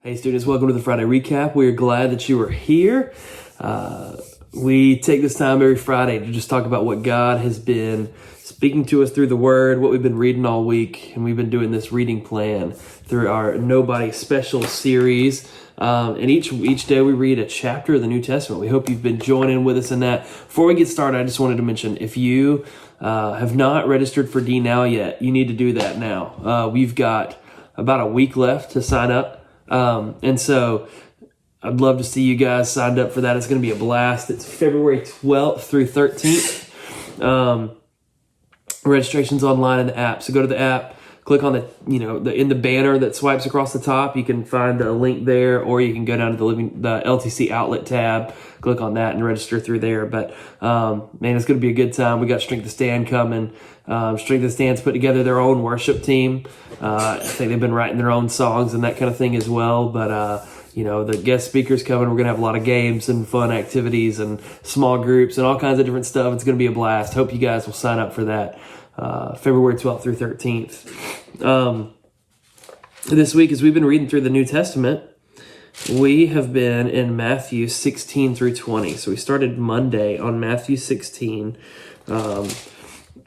Hey students, welcome to the Friday Recap. We are glad that you are here. We take this time every Friday to just talk about what God has been speaking to us through the Word, what we've been reading all week, and we've been doing this reading plan through our Nobody Special series. And each day we read a chapter of the New Testament. We hope you've been joining with us in that. Before we get started, I just wanted to mention, if you have not registered for D Now yet, you need to do that now. We've got about a week left to sign up. And so I'd love to see you guys signed up for that. It's going to be a blast. It's February 12th through 13th. Registration's online in the app. So go to the app, click on in the banner that swipes across the top. You can find a link there, or you can go down to the LTC outlet tab, click on that and register through there. But, man, it's going to be a good time. We got Strength to Stand coming. Strength to Stand's put together their own worship team. I think they've been writing their own songs and that kind of thing as well. But, the guest speakers coming. We're going to have a lot of games and fun activities and small groups and all kinds of different stuff. It's going to be a blast. Hope you guys will sign up for that. February 12th through 13th. This week, as we've been reading through the New Testament, we have been in Matthew 16 through 20. So we started Monday on Matthew 16.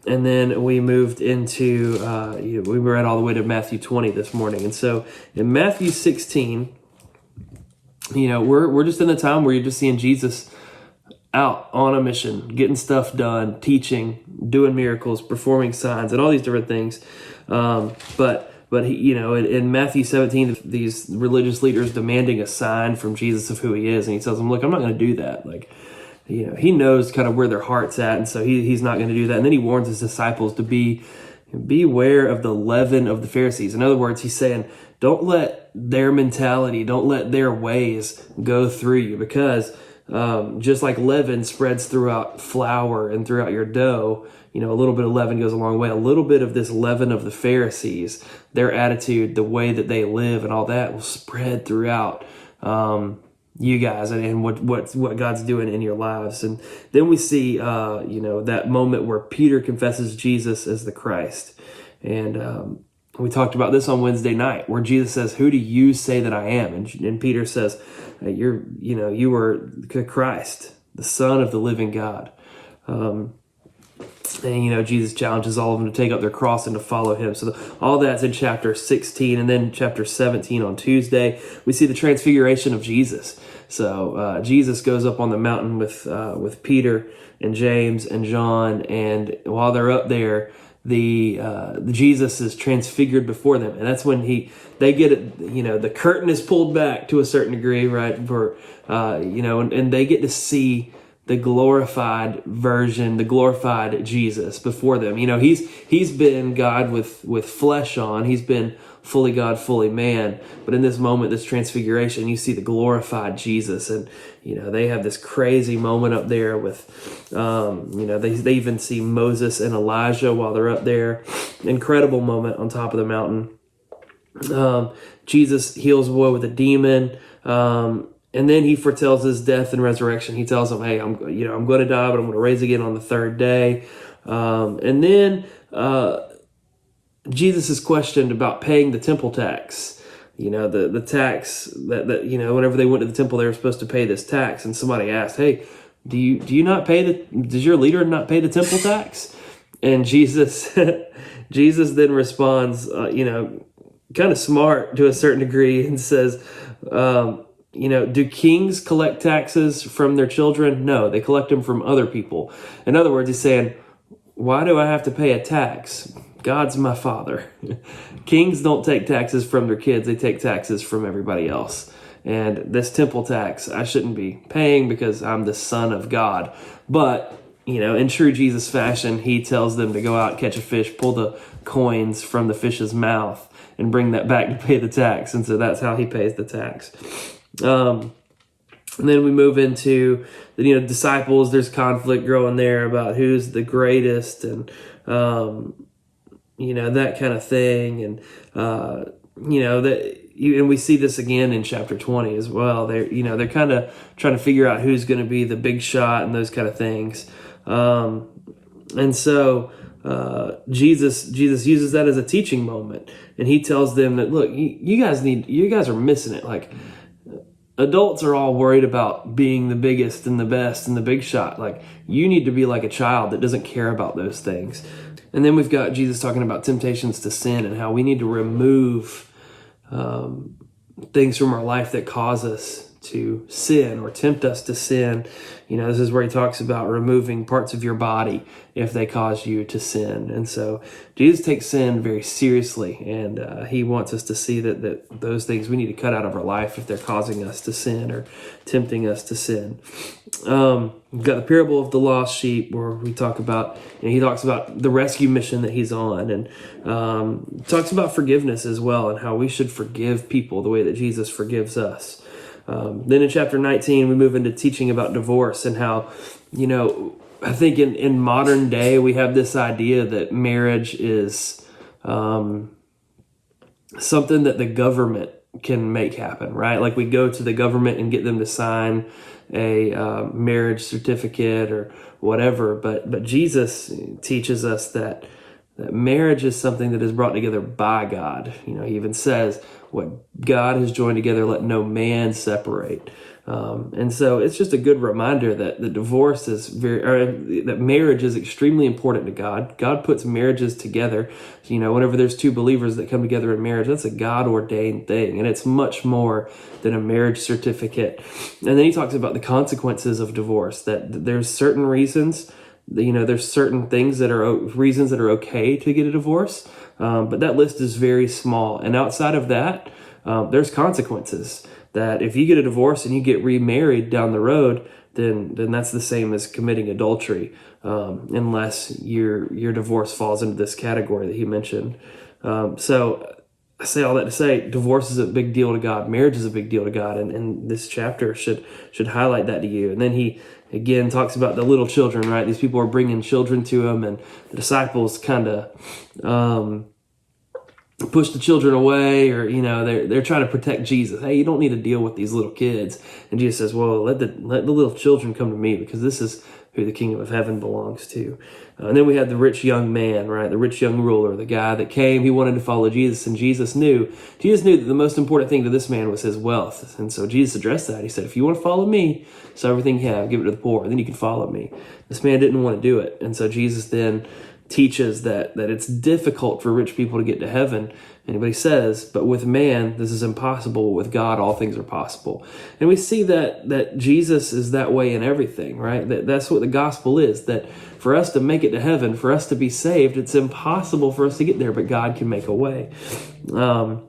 And then we moved into, we read all the way to Matthew 20 this morning. And so in Matthew 16, we're just in the time where you're just seeing Jesus out on a mission, getting stuff done, teaching, doing miracles, performing signs, and all these different things. But he, in Matthew 17, these religious leaders demanding a sign from Jesus of who he is, and he tells them, "Look, I'm not going to do that." He knows kind of where their heart's at, and so he's not going to do that. And then he warns his disciples to beware of the leaven of the Pharisees. In other words, he's saying, don't let their mentality, don't let their ways go through you, because just like leaven spreads throughout flour and throughout your dough, a little bit of leaven goes a long way. A little bit of this leaven of the Pharisees, their attitude, the way that they live and all that will spread throughout you guys and what God's doing in your lives. And then we see, that moment where Peter confesses Jesus as the Christ. And we talked about this on Wednesday night, where Jesus says, "Who do you say that I am?" And Peter says, you are the Christ, the Son of the living God. And, Jesus challenges all of them to take up their cross and to follow him. So all that's in chapter 16. And then chapter 17 on Tuesday, we see the transfiguration of Jesus. So Jesus goes up on the mountain with Peter and James and John. And while they're up there, the Jesus is transfigured before them. And that's when they get it, the curtain is pulled back to a certain degree, right? For, and they get to see the glorified version, the glorified Jesus before them. He's been God with flesh on. He's been fully God, fully man. But in this moment, this transfiguration, you see the glorified Jesus. And, they have this crazy moment up there with, they even see Moses and Elijah while they're up there. Incredible moment on top of the mountain. Jesus heals a boy with a demon. And then he foretells his death and resurrection. He tells them, "Hey, I'm going to die, but I'm going to rise again on the third day." And then Jesus is questioned about paying the temple tax. The tax that whenever they went to the temple, they were supposed to pay this tax. And somebody asked, "Hey, do you not pay does your leader not pay the temple tax?" And Jesus then responds, kind of smart to a certain degree, and says, do kings collect taxes from their children? No, they collect them from other people. In other words, he's saying, why do I have to pay a tax? God's my father. Kings don't take taxes from their kids. They take taxes from everybody else. And this temple tax, I shouldn't be paying because I'm the son of God. But, in true Jesus fashion, he tells them to go out, catch a fish, pull the coins from the fish's mouth, and bring that back to pay the tax. And so that's how he pays the tax. And then we move into the disciples. There's conflict growing there about who's the greatest, and that kind of thing. And and we see this again in chapter 20 as well. They're kind of trying to figure out who's going to be the big shot and those kind of things. And so Jesus uses that as a teaching moment, and he tells them that, look, you guys are missing it. Like, adults are all worried about being the biggest and the best and the big shot. Like, you need to be like a child that doesn't care about those things. And then we've got Jesus talking about temptations to sin and how we need to remove things from our life that cause us to sin or tempt us to sin. This is where he talks about removing parts of your body if they cause you to sin. And so Jesus takes sin very seriously, and he wants us to see that those things we need to cut out of our life if they're causing us to sin or tempting us to sin. We've got the parable of the lost sheep, where we talk about, he talks about the rescue mission that he's on, and talks about forgiveness as well, and how we should forgive people the way that Jesus forgives us. Then in chapter 19, we move into teaching about divorce and how, I think in modern day, we have this idea that marriage is something that the government can make happen, right? Like, we go to the government and get them to sign a marriage certificate or whatever. But Jesus teaches us that marriage is something that is brought together by God. He even says, what God has joined together, let no man separate. And so it's just a good reminder that the divorce is that marriage is extremely important to God. God puts marriages together. Whenever there's two believers that come together in marriage, that's a God ordained thing. And it's much more than a marriage certificate. And then he talks about the consequences of divorce, that there's certain reasons, there's certain things that are reasons that are okay to get a divorce. But that list is very small. And outside of that, there's consequences. That if you get a divorce and you get remarried down the road, then that's the same as committing adultery, unless your divorce falls into this category that he mentioned. So I say all that to say, divorce is a big deal to God. Marriage is a big deal to God, and this chapter should highlight that to you. And then he again talks about the little children, right? These people are bringing children to him, and the disciples kind of push the children away, or they're trying to protect Jesus. Hey, you don't need to deal with these little kids. And Jesus says, well, let the little children come to me, because this is who the kingdom of heaven belongs to. And then we had the rich young man, right? The rich young ruler, the guy that came, he wanted to follow Jesus, and Jesus knew that the most important thing to this man was his wealth. And so Jesus addressed that. He said, if you want to follow me, sell everything you have, give it to the poor, and then you can follow me. This man didn't want to do it. And so Jesus then teaches that it's difficult for rich people to get to heaven. And he says, but with man, this is impossible. With God, all things are possible. And we see that Jesus is that way in everything, right? That's what the gospel is, that for us to make it to heaven, for us to be saved, it's impossible for us to get there, but God can make a way. And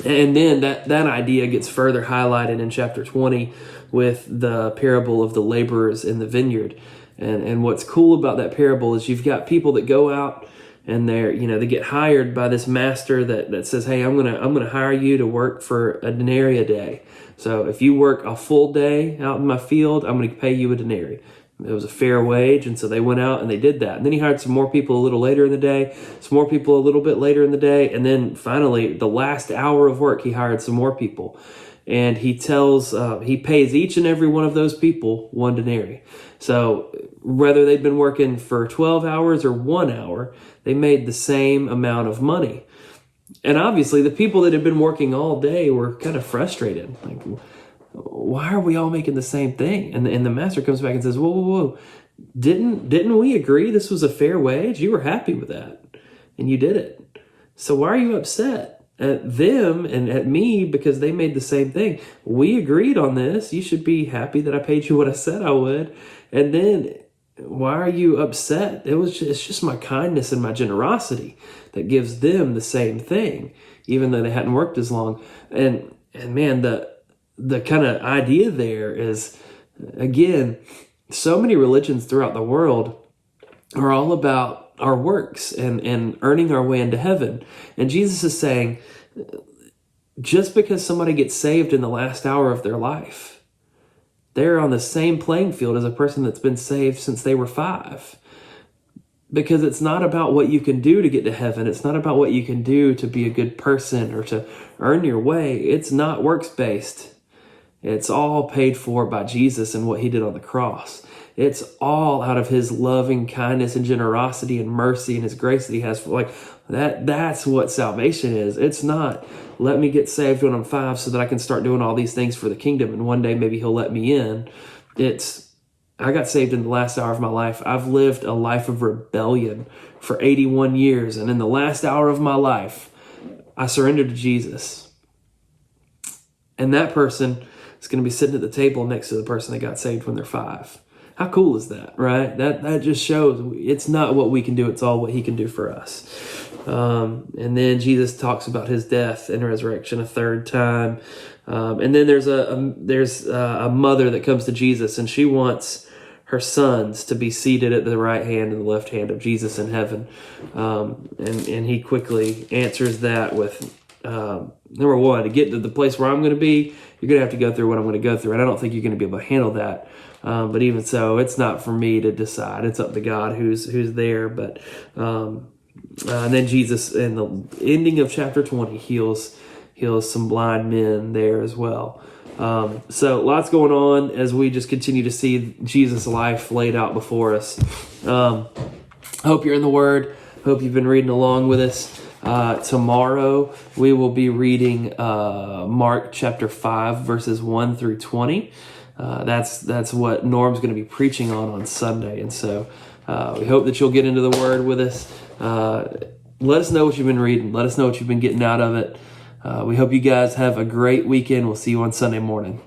then that idea gets further highlighted in chapter 20 with the parable of the laborers in the vineyard. And what's cool about that parable is you've got people that go out and they get hired by this master that says, hey, I'm gonna hire you to work for a denarii a day. So if you work a full day out in my field, I'm gonna pay you a denarii. It was a fair wage, and so they went out and they did that. And then he hired some more people a little later in the day, some more people a little bit later in the day, and then finally, the last hour of work, he hired some more people. And he pays each and every one of those people one denarii. So whether they'd been working for 12 hours or 1 hour, they made the same amount of money. And obviously the people that had been working all day were kind of frustrated. Like, why are we all making the same thing? And the master comes back and says, whoa. Didn't we agree this was a fair wage? You were happy with that, and you did it. So why are you upset at them and at me because they made the same thing? We agreed on this. You should be happy that I paid you what I said I would. And then why are you upset? It's just my kindness and my generosity that gives them the same thing, even though they hadn't worked as long. And man, the kind of idea there is, again, so many religions throughout the world are all about our works and earning our way into heaven. And Jesus is saying, just because somebody gets saved in the last hour of their life, they're on the same playing field as a person that's been saved since they were 5. Because it's not about what you can do to get to heaven. It's not about what you can do to be a good person or to earn your way. It's not works-based. It's all paid for by Jesus and what he did on the cross. It's all out of his loving kindness and generosity and mercy and his grace that he has for like that. That's what salvation is. It's not let me get saved when I'm 5 so that I can start doing all these things for the kingdom and one day maybe he'll let me in. It's I got saved in the last hour of my life. I've lived a life of rebellion for 81 years. And in the last hour of my life, I surrendered to Jesus. And that person is going to be sitting at the table next to the person that got saved when they're 5. How cool is that, right? That just shows it's not what we can do. It's all what he can do for us. And then Jesus talks about his death and resurrection a third time. And then there's a mother that comes to Jesus, and she wants her sons to be seated at the right hand and the left hand of Jesus in heaven. And he quickly answers that with, number one, to get to the place where I'm going to be, you're going to have to go through what I'm going to go through. And I don't think you're going to be able to handle that. But even so, it's not for me to decide. It's up to God who's there. But and then Jesus, in the ending of chapter 20, heals some blind men there as well. So lots going on as we just continue to see Jesus' life laid out before us. Hope you're in the Word. Hope you've been reading along with us. Tomorrow we will be reading Mark chapter 5 verses 1 through 20. That's what Norm's going to be preaching on Sunday, and so we hope that you'll get into the Word with us. Let us know what you've been reading. Let us know what you've been getting out of it. We hope you guys have a great weekend. We'll see you on Sunday morning.